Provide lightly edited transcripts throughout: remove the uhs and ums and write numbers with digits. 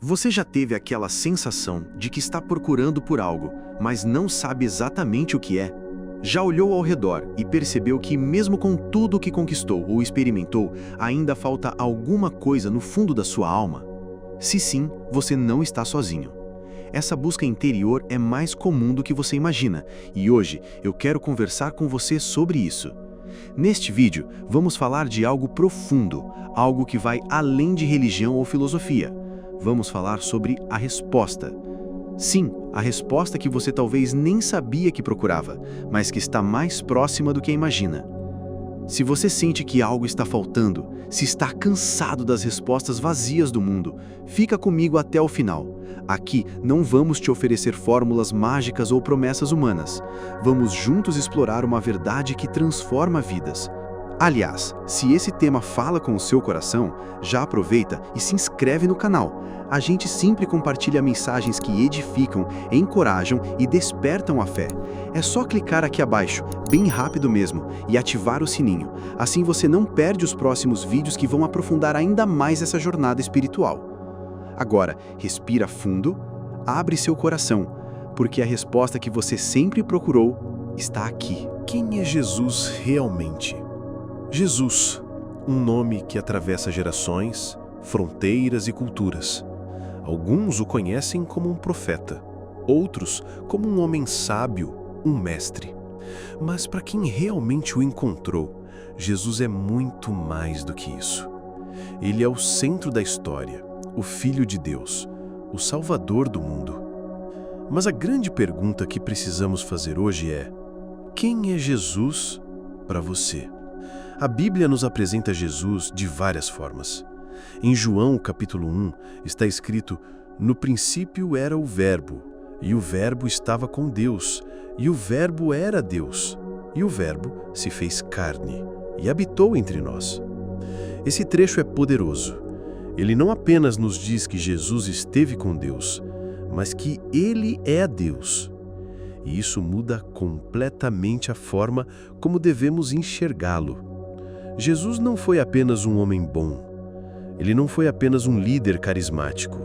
Você já teve aquela sensação de que está procurando por algo, mas não sabe exatamente o que é? Já olhou ao redor e percebeu que, mesmo com tudo o que conquistou ou experimentou, ainda falta alguma coisa no fundo da sua alma? Se sim, você não está sozinho. Essa busca interior é mais comum do que você imagina, e hoje eu quero conversar com você sobre isso. Neste vídeo, vamos falar de algo profundo, algo que vai além de religião ou filosofia. Vamos falar sobre a resposta. Sim, a resposta que você talvez nem sabia que procurava, mas que está mais próxima do que imagina. Se você sente que algo está faltando, se está cansado das respostas vazias do mundo, fica comigo até o final. Aqui não vamos te oferecer fórmulas mágicas ou promessas humanas. Vamos juntos explorar uma verdade que transforma vidas. Aliás, se esse tema fala com o seu coração, já aproveita e se inscreve no canal. A gente sempre compartilha mensagens que edificam, encorajam e despertam a fé. É só clicar aqui abaixo, bem rápido mesmo, e ativar o sininho. Assim você não perde os próximos vídeos que vão aprofundar ainda mais essa jornada espiritual. Agora, respira fundo, abre seu coração, porque a resposta que você sempre procurou está aqui. Quem é Jesus realmente? Jesus, um nome que atravessa gerações, fronteiras e culturas. Alguns o conhecem como um profeta, outros como um homem sábio, um mestre. Mas para quem realmente o encontrou, Jesus é muito mais do que isso. Ele é o centro da história, o Filho de Deus, o Salvador do mundo. Mas a grande pergunta que precisamos fazer hoje é: quem é Jesus para você? A Bíblia nos apresenta Jesus de várias formas. Em João, capítulo 1, está escrito: "No princípio era o Verbo, e o Verbo estava com Deus, e o Verbo era Deus, e o Verbo se fez carne e habitou entre nós." Esse trecho é poderoso. Ele não apenas nos diz que Jesus esteve com Deus, mas que Ele é Deus. E isso muda completamente a forma como devemos enxergá-lo. Jesus não foi apenas um homem bom. Ele não foi apenas um líder carismático.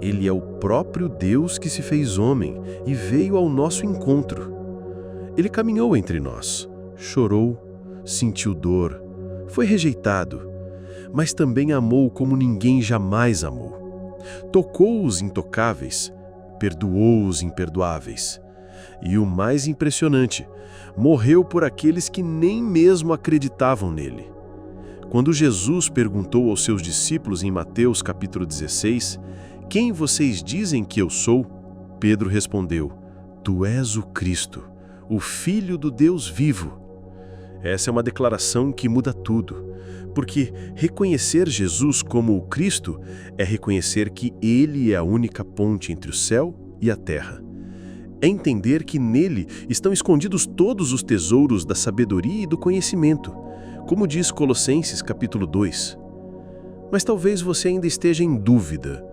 Ele é o próprio Deus que se fez homem e veio ao nosso encontro. Ele caminhou entre nós, chorou, sentiu dor, foi rejeitado, mas também amou como ninguém jamais amou. Tocou os intocáveis, perdoou os imperdoáveis. E o mais impressionante, morreu por aqueles que nem mesmo acreditavam nele. Quando Jesus perguntou aos seus discípulos em Mateus capítulo 16, "Quem vocês dizem que eu sou?", Pedro respondeu: "Tu és o Cristo, o Filho do Deus vivo." Essa é uma declaração que muda tudo, porque reconhecer Jesus como o Cristo é reconhecer que Ele é a única ponte entre o céu e a terra. É entender que nele estão escondidos todos os tesouros da sabedoria e do conhecimento, como diz Colossenses capítulo 2. Mas talvez você ainda esteja em dúvida.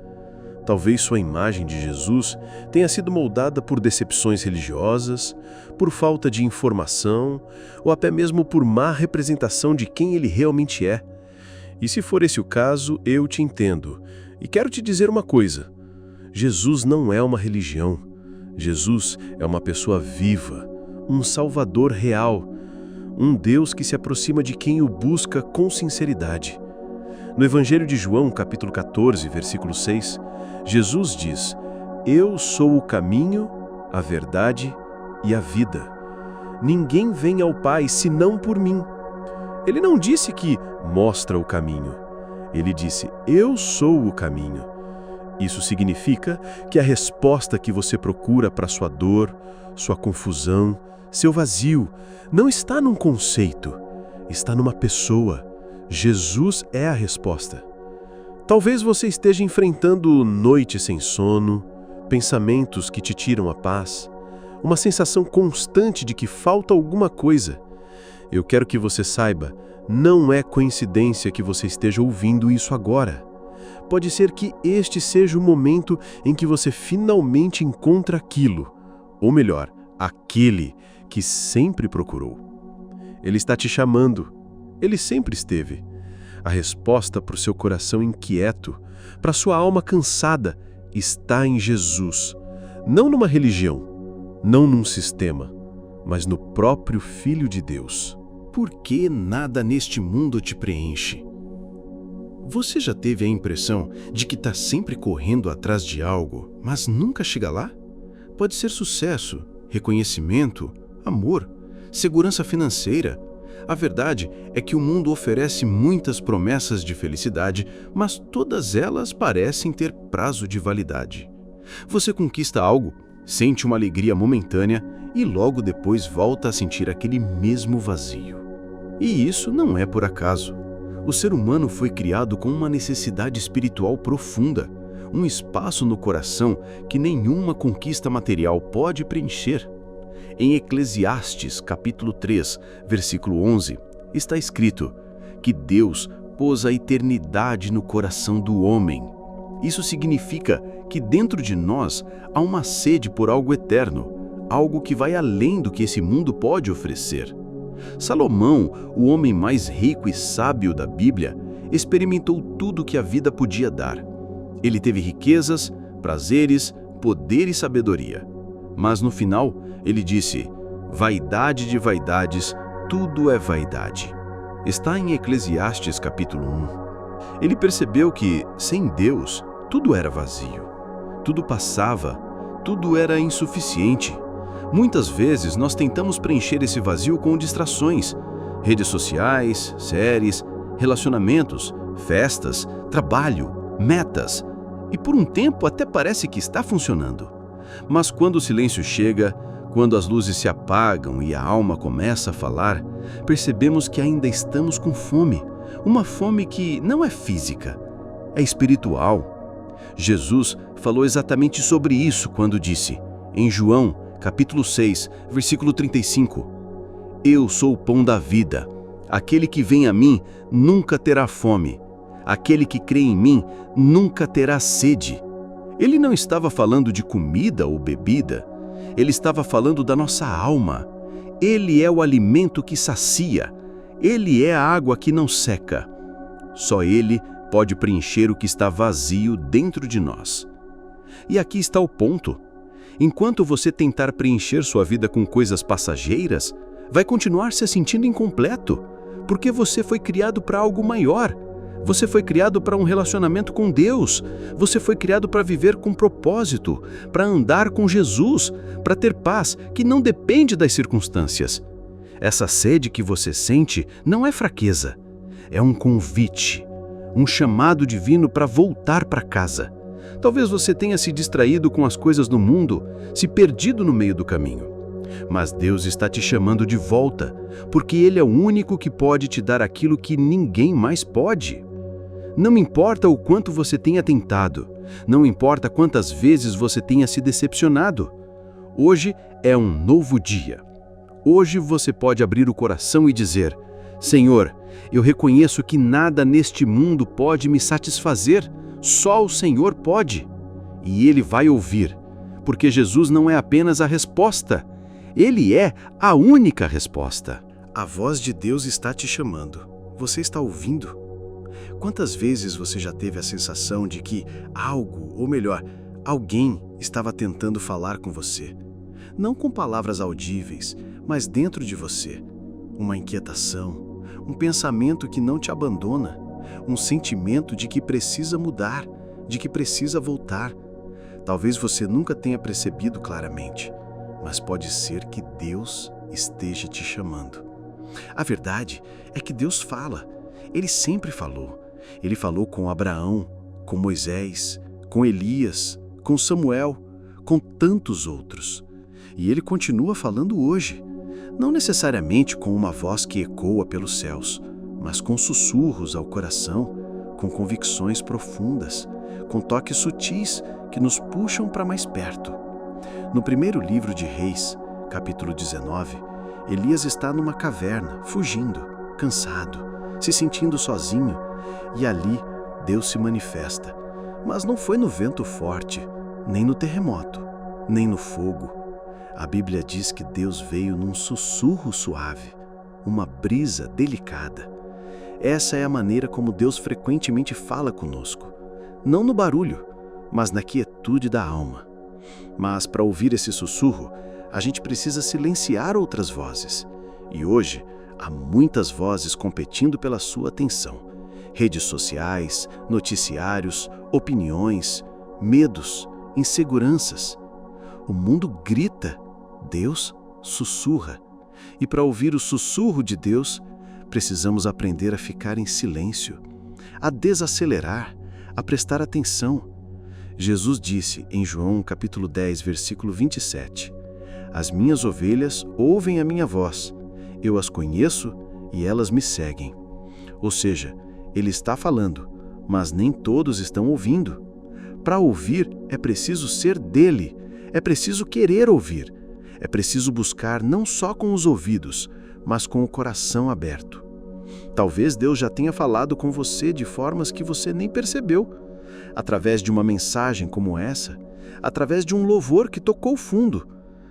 Talvez sua imagem de Jesus tenha sido moldada por decepções religiosas, por falta de informação, ou até mesmo por má representação de quem ele realmente é. E se for esse o caso, eu te entendo. E quero te dizer uma coisa: Jesus não é uma religião. Jesus é uma pessoa viva, um Salvador real, um Deus que se aproxima de quem o busca com sinceridade. No Evangelho de João, capítulo 14, versículo 6, Jesus diz: "Eu sou o caminho, a verdade e a vida. Ninguém vem ao Pai senão por mim." Ele não disse que mostra o caminho. Ele disse: "Eu sou o caminho." Isso significa que a resposta que você procura para sua dor, sua confusão, seu vazio, não está num conceito, está numa pessoa. Jesus é a resposta. Talvez você esteja enfrentando noites sem sono, pensamentos que te tiram a paz, uma sensação constante de que falta alguma coisa. Eu quero que você saiba, não é coincidência que você esteja ouvindo isso agora. Pode ser que este seja o momento em que você finalmente encontra aquilo, ou melhor, aquele que sempre procurou. Ele está te chamando. Ele sempre esteve. A resposta para o seu coração inquieto, para a sua alma cansada, está em Jesus. Não numa religião, não num sistema, mas no próprio Filho de Deus. Por que nada neste mundo te preenche? Você já teve a impressão de que está sempre correndo atrás de algo, mas nunca chega lá? Pode ser sucesso, reconhecimento, amor, segurança financeira. A verdade é que o mundo oferece muitas promessas de felicidade, mas todas elas parecem ter prazo de validade. Você conquista algo, sente uma alegria momentânea e logo depois volta a sentir aquele mesmo vazio. E isso não é por acaso. O ser humano foi criado com uma necessidade espiritual profunda, um espaço no coração que nenhuma conquista material pode preencher. Em Eclesiastes, capítulo 3, versículo 11, está escrito que Deus pôs a eternidade no coração do homem. Isso significa que dentro de nós há uma sede por algo eterno, algo que vai além do que esse mundo pode oferecer. Salomão, o homem mais rico e sábio da Bíblia, experimentou tudo que a vida podia dar. Ele teve riquezas, prazeres, poder e sabedoria. Mas no final, ele disse: vaidade de vaidades, tudo é vaidade. Está em Eclesiastes capítulo 1. Ele percebeu que, sem Deus, tudo era vazio. Tudo passava, tudo era insuficiente. Muitas vezes nós tentamos preencher esse vazio com distrações, redes sociais, séries, relacionamentos, festas, trabalho, metas. E por um tempo até parece que está funcionando. Mas quando o silêncio chega, quando as luzes se apagam e a alma começa a falar, percebemos que ainda estamos com fome. Uma fome que não é física, é espiritual. Jesus falou exatamente sobre isso quando disse, em João, capítulo 6, versículo 35, Eu sou o pão da vida. Aquele que vem a mim nunca terá fome. Aquele que crê em mim nunca terá sede. Ele não estava falando de comida ou bebida. Ele estava falando da nossa alma. Ele é o alimento que sacia. Ele é a água que não seca. Só Ele pode preencher o que está vazio dentro de nós. E aqui está o ponto. Enquanto você tentar preencher sua vida com coisas passageiras, vai continuar se sentindo incompleto, porque você foi criado para algo maior. Você foi criado para um relacionamento com Deus. Você foi criado para viver com propósito, para andar com Jesus, para ter paz que não depende das circunstâncias. Essa sede que você sente não é fraqueza, é um convite, um chamado divino para voltar para casa. Talvez você tenha se distraído com as coisas do mundo, se perdido no meio do caminho. Mas Deus está te chamando de volta, porque Ele é o único que pode te dar aquilo que ninguém mais pode. Não importa o quanto você tenha tentado, não importa quantas vezes você tenha se decepcionado. Hoje é um novo dia. Hoje você pode abrir o coração e dizer, Senhor, eu reconheço que nada neste mundo pode me satisfazer, só o Senhor pode. E Ele vai ouvir, porque Jesus não é apenas a resposta, Ele é a única resposta. A voz de Deus está te chamando. Você está ouvindo? Quantas vezes você já teve a sensação de que algo, ou melhor, alguém estava tentando falar com você? Não com palavras audíveis, mas dentro de você. Uma inquietação, um pensamento que não te abandona, um sentimento de que precisa mudar, de que precisa voltar. Talvez você nunca tenha percebido claramente, mas pode ser que Deus esteja te chamando. A verdade é que Deus fala. Ele sempre falou. Ele falou com Abraão, com Moisés, com Elias, com Samuel, com tantos outros. E Ele continua falando hoje. Não necessariamente com uma voz que ecoa pelos céus, mas com sussurros ao coração, com convicções profundas, com toques sutis que nos puxam para mais perto. No primeiro livro de Reis, capítulo 19, Elias está numa caverna, fugindo, cansado, se sentindo sozinho, e ali Deus se manifesta. Mas não foi no vento forte, nem no terremoto, nem no fogo. A Bíblia diz que Deus veio num sussurro suave, uma brisa delicada. Essa é a maneira como Deus frequentemente fala conosco. Não no barulho, mas na quietude da alma. Mas para ouvir esse sussurro, a gente precisa silenciar outras vozes. E hoje, há muitas vozes competindo pela sua atenção. Redes sociais, noticiários, opiniões, medos, inseguranças. O mundo grita, Deus sussurra. E para ouvir o sussurro de Deus, precisamos aprender a ficar em silêncio, a desacelerar, a prestar atenção. Jesus disse em João capítulo 10, versículo 27, As minhas ovelhas ouvem a minha voz, eu as conheço e elas me seguem. Ou seja, ele está falando, mas nem todos estão ouvindo. Para ouvir é preciso ser dele, é preciso querer ouvir, é preciso buscar não só com os ouvidos, mas com o coração aberto. Talvez Deus já tenha falado com você de formas que você nem percebeu, através de uma mensagem como essa, através de um louvor que tocou fundo,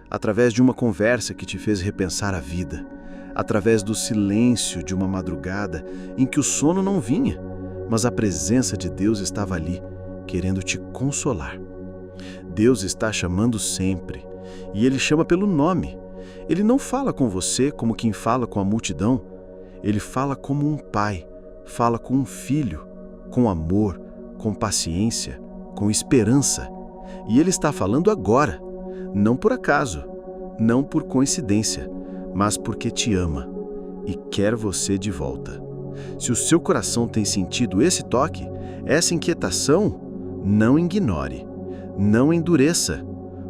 através de uma conversa que te fez repensar a vida, através do silêncio de uma madrugada em que o sono não vinha, mas a presença de Deus estava ali, querendo te consolar. Deus está chamando sempre, e Ele chama pelo nome. Ele não fala com você como quem fala com a multidão. Ele fala como um pai, fala com um filho, com amor, com paciência, com esperança. E Ele está falando agora, não por acaso, não por coincidência, mas porque te ama e quer você de volta. Se o seu coração tem sentido esse toque, essa inquietação, não ignore, não endureça.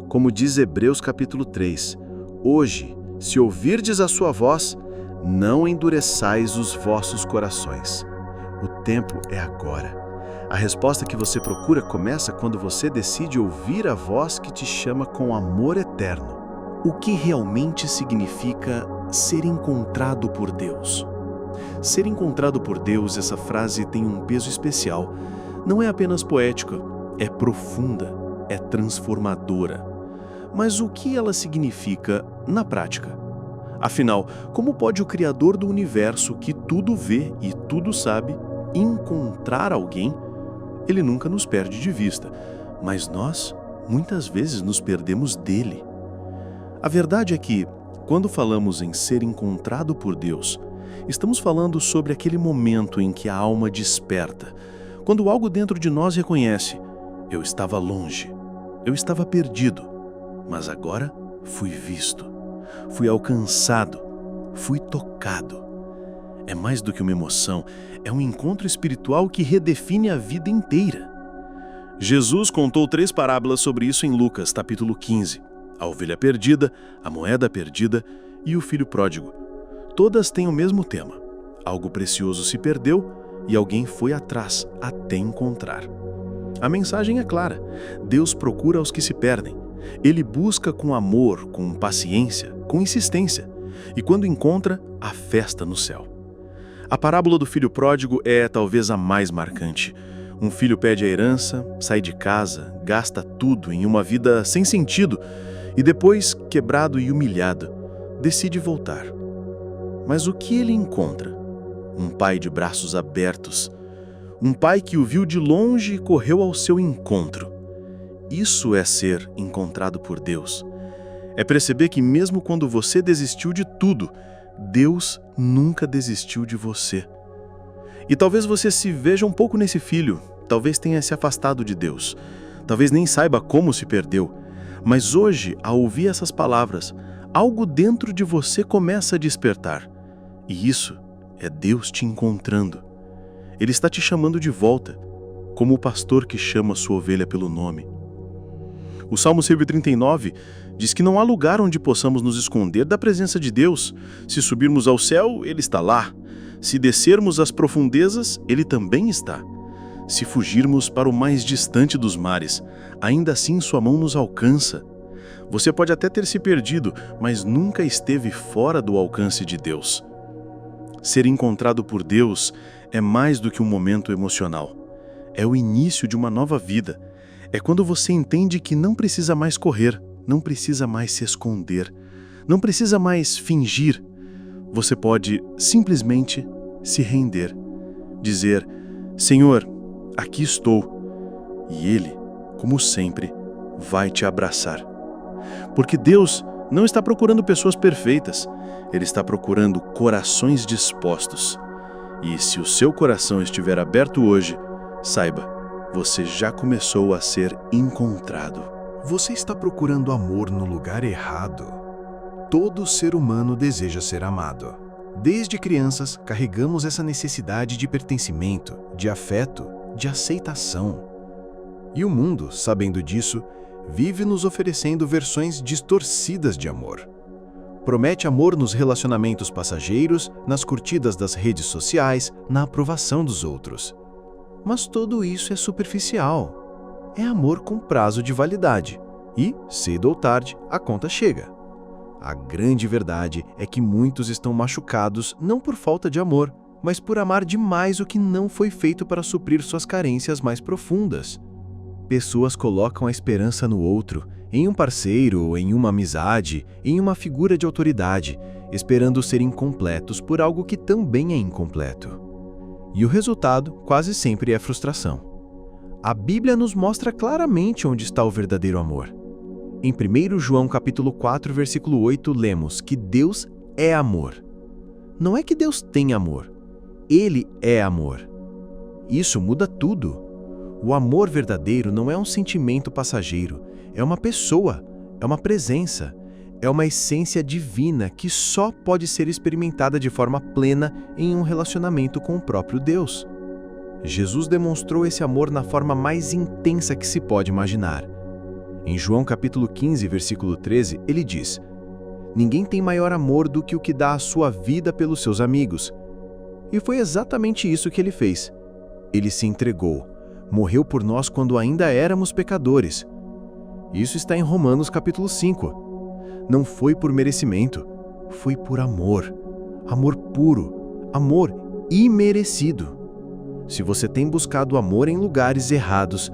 Como diz Hebreus capítulo 3, hoje, se ouvirdes a sua voz, não endureçais os vossos corações. O tempo é agora. A resposta que você procura começa quando você decide ouvir a voz que te chama com amor eterno. O que realmente significa ser encontrado por Deus? Ser encontrado por Deus, essa frase tem um peso especial. Não é apenas poética, é profunda, é transformadora. Mas o que ela significa na prática? Afinal, como pode o Criador do universo, que tudo vê e tudo sabe, encontrar alguém? Ele nunca nos perde de vista, mas nós, muitas vezes, nos perdemos dele. A verdade é que, quando falamos em ser encontrado por Deus, estamos falando sobre aquele momento em que a alma desperta, quando algo dentro de nós reconhece: eu estava longe, eu estava perdido, mas agora fui visto, fui alcançado, fui tocado. É mais do que uma emoção, é um encontro espiritual que redefine a vida inteira. Jesus contou 3 parábolas sobre isso em Lucas, capítulo 15. A ovelha perdida, a moeda perdida e o filho pródigo. Todas têm o mesmo tema. Algo precioso se perdeu e alguém foi atrás até encontrar. A mensagem é clara. Deus procura os que se perdem. Ele busca com amor, com paciência, com insistência. E quando encontra, há festa no céu. A parábola do filho pródigo é talvez a mais marcante. Um filho pede a herança, sai de casa, gasta tudo em uma vida sem sentido e depois, quebrado e humilhado, decide voltar. Mas o que ele encontra? Um pai de braços abertos. Um pai que o viu de longe e correu ao seu encontro. Isso é ser encontrado por Deus. É perceber que mesmo quando você desistiu de tudo, Deus nunca desistiu de você. E talvez você se veja um pouco nesse filho, talvez tenha se afastado de Deus, talvez nem saiba como se perdeu, mas hoje, ao ouvir essas palavras, algo dentro de você começa a despertar. E isso é Deus te encontrando. Ele está te chamando de volta, como o pastor que chama sua ovelha pelo nome. O Salmo 139 diz que não há lugar onde possamos nos esconder da presença de Deus. Se subirmos ao céu, Ele está lá. Se descermos às profundezas, Ele também está. Se fugirmos para o mais distante dos mares, ainda assim sua mão nos alcança. Você pode até ter se perdido, mas nunca esteve fora do alcance de Deus. Ser encontrado por Deus é mais do que um momento emocional. É o início de uma nova vida. É quando você entende que não precisa mais correr, não precisa mais se esconder, não precisa mais fingir. Você pode simplesmente se render, dizer: Senhor, aqui estou. E Ele, como sempre, vai te abraçar. Porque Deus não está procurando pessoas perfeitas, Ele está procurando corações dispostos. E se o seu coração estiver aberto hoje, saiba, você já começou a ser encontrado. Você está procurando amor no lugar errado. Todo ser humano deseja ser amado. Desde crianças, carregamos essa necessidade de pertencimento, de afeto, de aceitação. E o mundo, sabendo disso, vive nos oferecendo versões distorcidas de amor. Promete amor nos relacionamentos passageiros, nas curtidas das redes sociais, na aprovação dos outros. Mas tudo isso é superficial. É amor com prazo de validade. E, cedo ou tarde, a conta chega. A grande verdade é que muitos estão machucados não por falta de amor, mas por amar demais o que não foi feito para suprir suas carências mais profundas. Pessoas colocam a esperança no outro, em um parceiro, em uma amizade, em uma figura de autoridade, esperando ser incompletos por algo que também é incompleto. E o resultado quase sempre é frustração. A Bíblia nos mostra claramente onde está o verdadeiro amor. Em 1 João capítulo 4, versículo 8, lemos que Deus é amor. Não é que Deus tem amor, Ele é amor. Isso muda tudo. O amor verdadeiro não é um sentimento passageiro, é uma pessoa, é uma presença, é uma essência divina que só pode ser experimentada de forma plena em um relacionamento com o próprio Deus. Jesus demonstrou esse amor na forma mais intensa que se pode imaginar. Em João capítulo 15, versículo 13, ele diz: Ninguém tem maior amor do que o que dá a sua vida pelos seus amigos. E foi exatamente isso que ele fez. Ele se entregou, morreu por nós quando ainda éramos pecadores. Isso está em Romanos capítulo 5. Não foi por merecimento, foi por amor. Amor puro, amor imerecido. Se você tem buscado amor em lugares errados,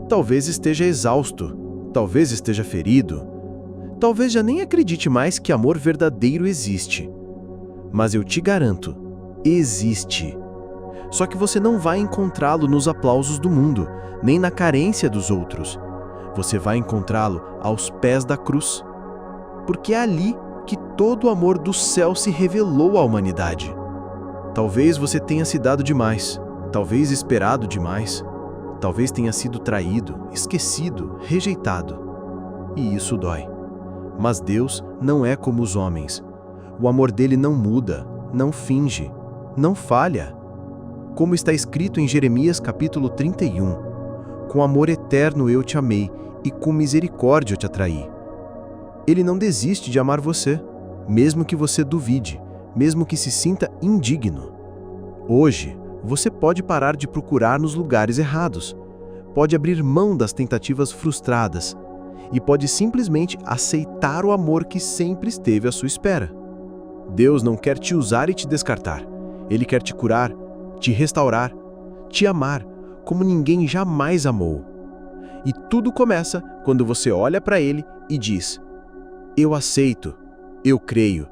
talvez esteja exausto, talvez esteja ferido, talvez já nem acredite mais que amor verdadeiro existe. Mas eu te garanto, existe. Só que você não vai encontrá-lo nos aplausos do mundo, nem na carência dos outros. Você vai encontrá-lo aos pés da cruz. Porque é ali que todo o amor do céu se revelou à humanidade. Talvez você tenha se dado demais, talvez esperado demais, talvez tenha sido traído, esquecido, rejeitado. E isso dói. Mas Deus não é como os homens. O amor dele não muda, não finge, não falha. Como está escrito em Jeremias capítulo 31, com amor eterno eu te amei e com misericórdia eu te atraí. Ele não desiste de amar você, mesmo que você duvide, mesmo que se sinta indigno. Hoje, você pode parar de procurar nos lugares errados, pode abrir mão das tentativas frustradas e pode simplesmente aceitar o amor que sempre esteve à sua espera. Deus não quer te usar e te descartar. Ele quer te curar, te restaurar, te amar como ninguém jamais amou. E tudo começa quando você olha para Ele e diz: Eu aceito, eu creio,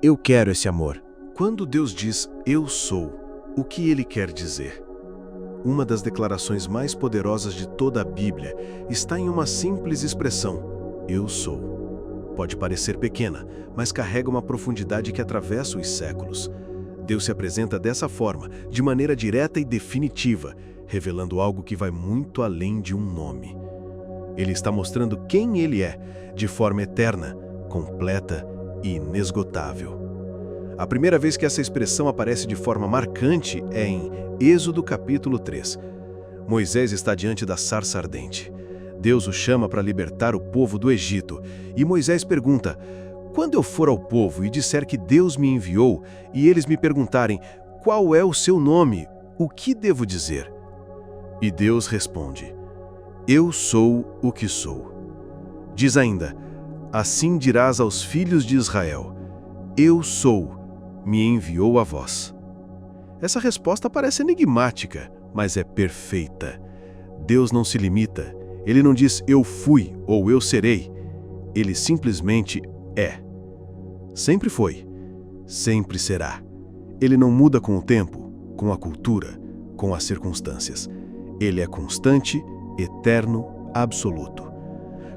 eu quero esse amor. Quando Deus diz eu sou, o que Ele quer dizer? Uma das declarações mais poderosas de toda a Bíblia está em uma simples expressão: eu sou. Pode parecer pequena, mas carrega uma profundidade que atravessa os séculos. Deus se apresenta dessa forma, de maneira direta e definitiva, revelando algo que vai muito além de um nome. Ele está mostrando quem Ele é, de forma eterna, completa e inesgotável. A primeira vez que essa expressão aparece de forma marcante é em Êxodo capítulo 3. Moisés está diante da sarça ardente. Deus o chama para libertar o povo do Egito, e Moisés pergunta: Quando eu for ao povo e disser que Deus me enviou, e eles me perguntarem qual é o seu nome, o que devo dizer? E Deus responde: Eu sou o que sou. Diz ainda: Assim dirás aos filhos de Israel: Eu sou, me enviou a vós. Essa resposta parece enigmática, mas é perfeita. Deus não se limita. Ele não diz eu fui ou eu serei. Ele simplesmente é. Sempre foi, sempre será. Ele não muda com o tempo, com a cultura, com as circunstâncias. Ele é constante, eterno, absoluto.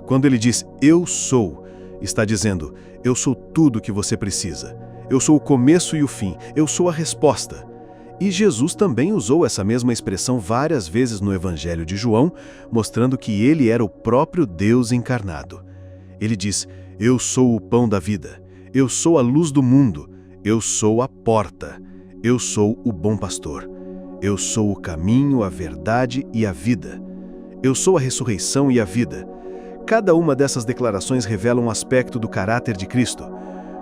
Quando ele diz "eu sou", está dizendo: eu sou tudo o que você precisa. Eu sou o começo e o fim. Eu sou a resposta. E Jesus também usou essa mesma expressão várias vezes no Evangelho de João, mostrando que ele era o próprio Deus encarnado. Ele diz: eu sou o pão da vida. Eu sou a luz do mundo. Eu sou a porta. Eu sou o bom pastor. Eu sou o caminho, a verdade e a vida. Eu sou a ressurreição e a vida. Cada uma dessas declarações revela um aspecto do caráter de Cristo.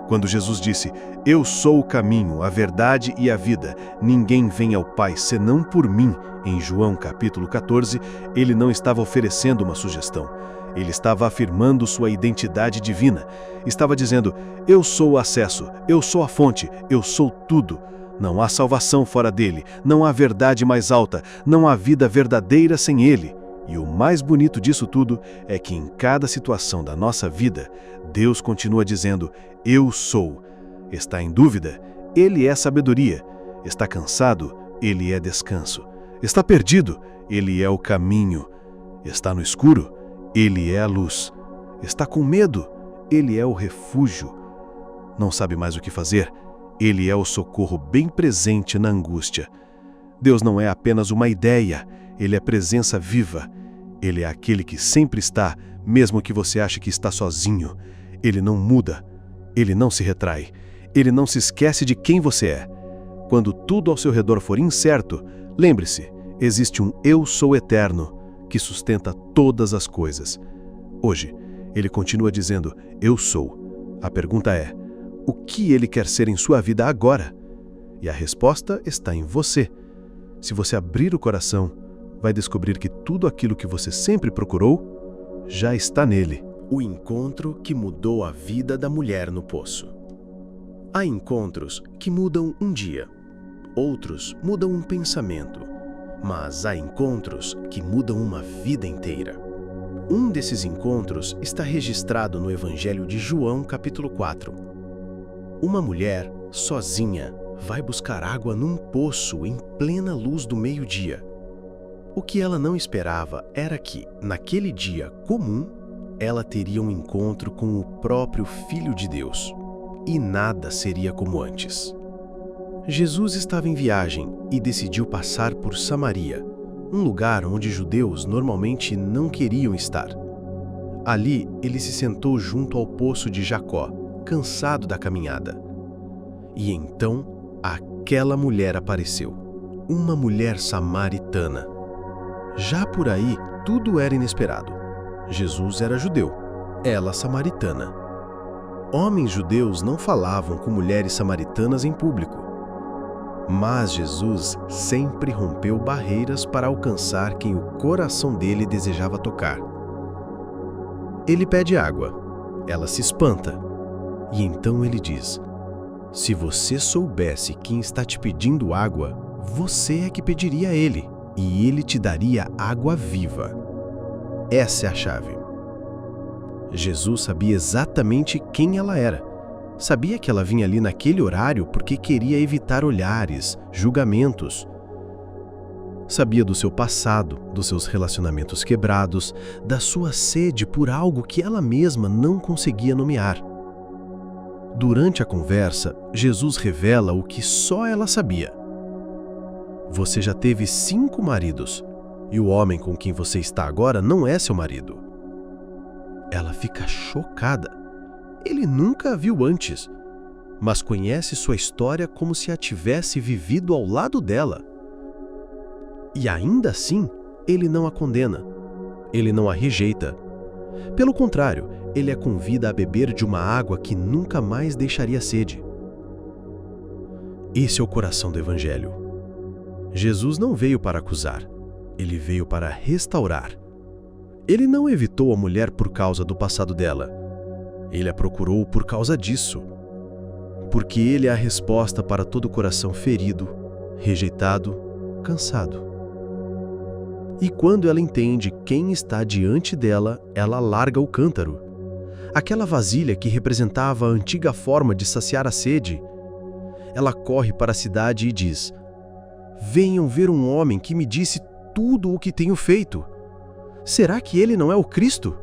Quando Jesus disse: eu sou o caminho, a verdade e a vida, ninguém vem ao Pai senão por mim, em João capítulo 14, ele não estava oferecendo uma sugestão. Ele estava afirmando sua identidade divina. Estava dizendo: eu sou o acesso, eu sou a fonte, eu sou tudo. Não há salvação fora dele, não há verdade mais alta, não há vida verdadeira sem ele. E o mais bonito disso tudo é que em cada situação da nossa vida, Deus continua dizendo: eu sou. Está em dúvida? Ele é sabedoria. Está cansado? Ele é descanso. Está perdido? Ele é o caminho. Está no escuro? Ele é a luz. Está com medo? Ele é o refúgio. Não sabe mais o que fazer? Ele é o socorro bem presente na angústia. Deus não é apenas uma ideia, ele é presença viva. Ele é aquele que sempre está, mesmo que você ache que está sozinho. Ele não muda, ele não se retrai, ele não se esquece de quem você é. Quando tudo ao seu redor for incerto, lembre-se, existe um Eu Sou Eterno que sustenta todas as coisas. Hoje, ele continua dizendo: eu sou. A pergunta é: o que ele quer ser em sua vida agora? E a resposta está em você. Se você abrir o coração, vai descobrir que tudo aquilo que você sempre procurou já está nele. O encontro que mudou a vida da mulher no poço. Há encontros que mudam um dia, outros mudam um pensamento, mas há encontros que mudam uma vida inteira. Um desses encontros está registrado no Evangelho de João, capítulo 4. Uma mulher, sozinha, vai buscar água num poço em plena luz do meio-dia. O que ela não esperava era que, naquele dia comum, ela teria um encontro com o próprio Filho de Deus. E nada seria como antes. Jesus estava em viagem e decidiu passar por Samaria, um lugar onde judeus normalmente não queriam estar. Ali, ele se sentou junto ao poço de Jacó, cansado da caminhada. E então, aquela mulher apareceu, uma mulher samaritana. Já por aí, tudo era inesperado. Jesus era judeu, ela samaritana. Homens judeus não falavam com mulheres samaritanas em público. Mas Jesus sempre rompeu barreiras para alcançar quem o coração dele desejava tocar. Ele pede água, ela se espanta, e então ele diz: se você soubesse quem está te pedindo água, você é que pediria a ele, e ele te daria água viva. Essa é a chave. Jesus sabia exatamente quem ela era. Sabia que ela vinha ali naquele horário porque queria evitar olhares, julgamentos. Sabia do seu passado, dos seus relacionamentos quebrados, da sua sede por algo que ela mesma não conseguia nomear. Durante a conversa, Jesus revela o que só ela sabia. Você já teve 5 maridos, e o homem com quem você está agora não é seu marido. Ela fica chocada. Ele nunca a viu antes, mas conhece sua história como se a tivesse vivido ao lado dela. E ainda assim, ele não a condena. Ele não a rejeita. Pelo contrário, ele a convida a beber de uma água que nunca mais deixaria sede. Esse é o coração do Evangelho. Jesus não veio para acusar, ele veio para restaurar. Ele não evitou a mulher por causa do passado dela. Ele a procurou por causa disso. Porque ele é a resposta para todo coração ferido, rejeitado, cansado. E quando ela entende quem está diante dela, ela larga o cântaro. Aquela vasilha que representava a antiga forma de saciar a sede. Ela corre para a cidade e diz: Venham ver um homem que me disse tudo o que tenho feito. Será que ele não é o Cristo?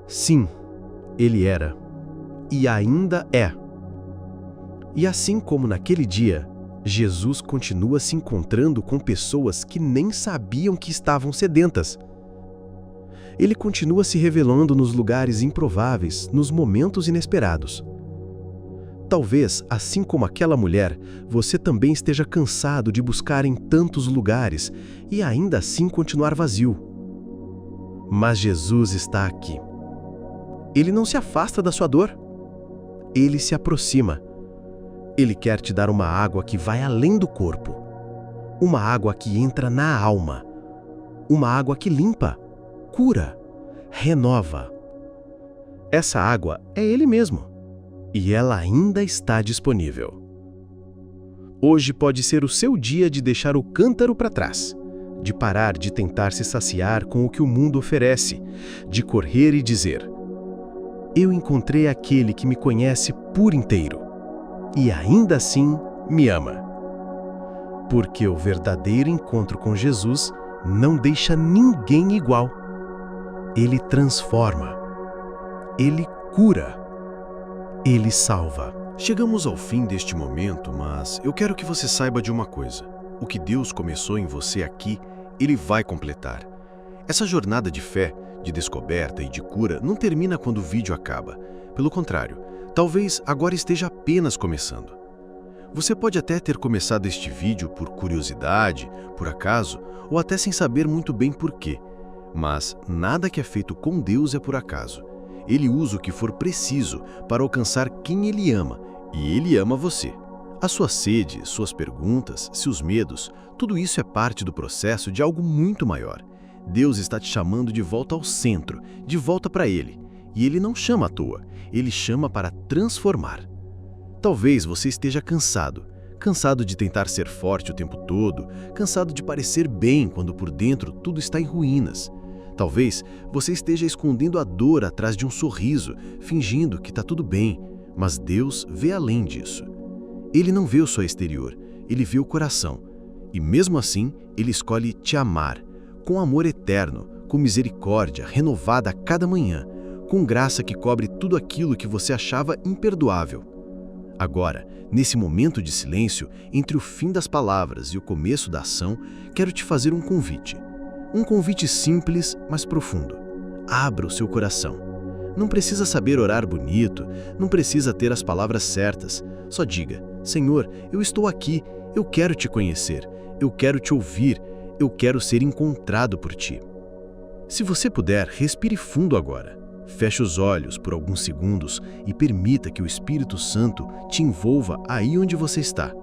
Sim, ele era. E ainda é. E assim como naquele dia, Jesus continua se encontrando com pessoas que nem sabiam que estavam sedentas. Ele continua se revelando nos lugares improváveis, nos momentos inesperados. Talvez, assim como aquela mulher, você também esteja cansado de buscar em tantos lugares e ainda assim continuar vazio. Mas Jesus está aqui. Ele não se afasta da sua dor. Ele se aproxima. Ele quer te dar uma água que vai além do corpo. Uma água que entra na alma. Uma água que limpa, cura, renova. Essa água é Ele mesmo. E ela ainda está disponível. Hoje pode ser o seu dia de deixar o cântaro para trás, de parar de tentar se saciar com o que o mundo oferece, de correr e dizer: eu encontrei aquele que me conhece por inteiro e ainda assim me ama. Porque o verdadeiro encontro com Jesus não deixa ninguém igual. Ele transforma, Ele cura, Ele salva. Chegamos ao fim deste momento, mas eu quero que você saiba de uma coisa. O que Deus começou em você aqui, Ele vai completar. Essa jornada de fé, de descoberta e de cura não termina quando o vídeo acaba. Pelo contrário, talvez agora esteja apenas começando. Você pode até ter começado este vídeo por curiosidade, por acaso, ou até sem saber muito bem por quê. Mas nada que é feito com Deus é por acaso. Ele usa o que for preciso para alcançar quem Ele ama, e Ele ama você. A sua sede, suas perguntas, seus medos, tudo isso é parte do processo de algo muito maior. Deus está te chamando de volta ao centro, de volta para Ele. E Ele não chama à toa, Ele chama para transformar. Talvez você esteja cansado de tentar ser forte o tempo todo, cansado de parecer bem quando por dentro tudo está em ruínas. Talvez você esteja escondendo a dor atrás de um sorriso, fingindo que está tudo bem, mas Deus vê além disso. Ele não vê o seu exterior, Ele vê o coração. E mesmo assim, Ele escolhe te amar, com amor eterno, com misericórdia renovada a cada manhã, com graça que cobre tudo aquilo que você achava imperdoável. Agora, nesse momento de silêncio, entre o fim das palavras e o começo da ação, quero te fazer um convite. Um convite simples, mas profundo. Abra o seu coração. Não precisa saber orar bonito, não precisa ter as palavras certas. Só diga: Senhor, eu estou aqui, eu quero te conhecer, eu quero te ouvir, eu quero ser encontrado por ti. Se você puder, respire fundo agora. Feche os olhos por alguns segundos e permita que o Espírito Santo te envolva aí onde você está.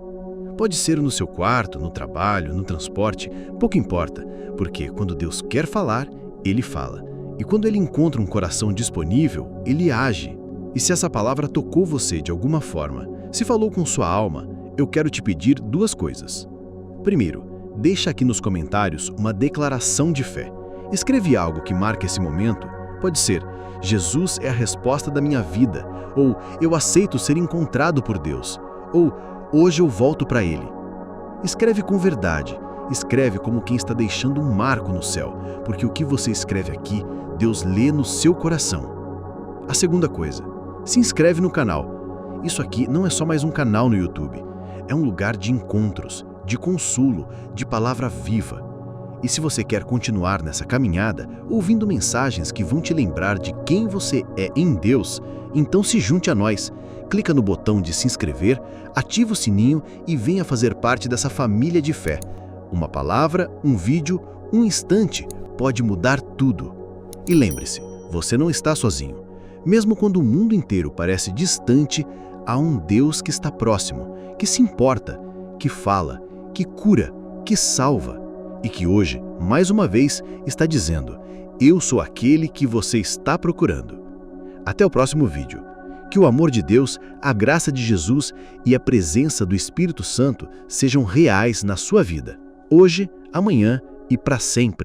Pode ser no seu quarto, no trabalho, no transporte, pouco importa, porque quando Deus quer falar, Ele fala. E quando Ele encontra um coração disponível, Ele age. E se essa palavra tocou você de alguma forma, se falou com sua alma, eu quero te pedir duas coisas. Primeiro, deixa aqui nos comentários uma declaração de fé. Escreve algo que marque esse momento. Pode ser: Jesus é a resposta da minha vida, ou eu aceito ser encontrado por Deus, ou hoje eu volto para Ele. Escreve com verdade, escreve como quem está deixando um marco no céu, porque o que você escreve aqui, Deus lê no seu coração. A segunda coisa, se inscreve no canal. Isso aqui não é só mais um canal no YouTube, é um lugar de encontros, de consolo, de palavra viva. E se você quer continuar nessa caminhada, ouvindo mensagens que vão te lembrar de quem você é em Deus, então se junte a nós. Clica no botão de se inscrever, ativa o sininho e venha fazer parte dessa família de fé. Uma palavra, um vídeo, um instante pode mudar tudo. E lembre-se, você não está sozinho. Mesmo quando o mundo inteiro parece distante, há um Deus que está próximo, que se importa, que fala, que cura, que salva. E que hoje, mais uma vez, está dizendo: eu sou aquele que você está procurando. Até o próximo vídeo. Que o amor de Deus, a graça de Jesus e a presença do Espírito Santo sejam reais na sua vida, hoje, amanhã e para sempre.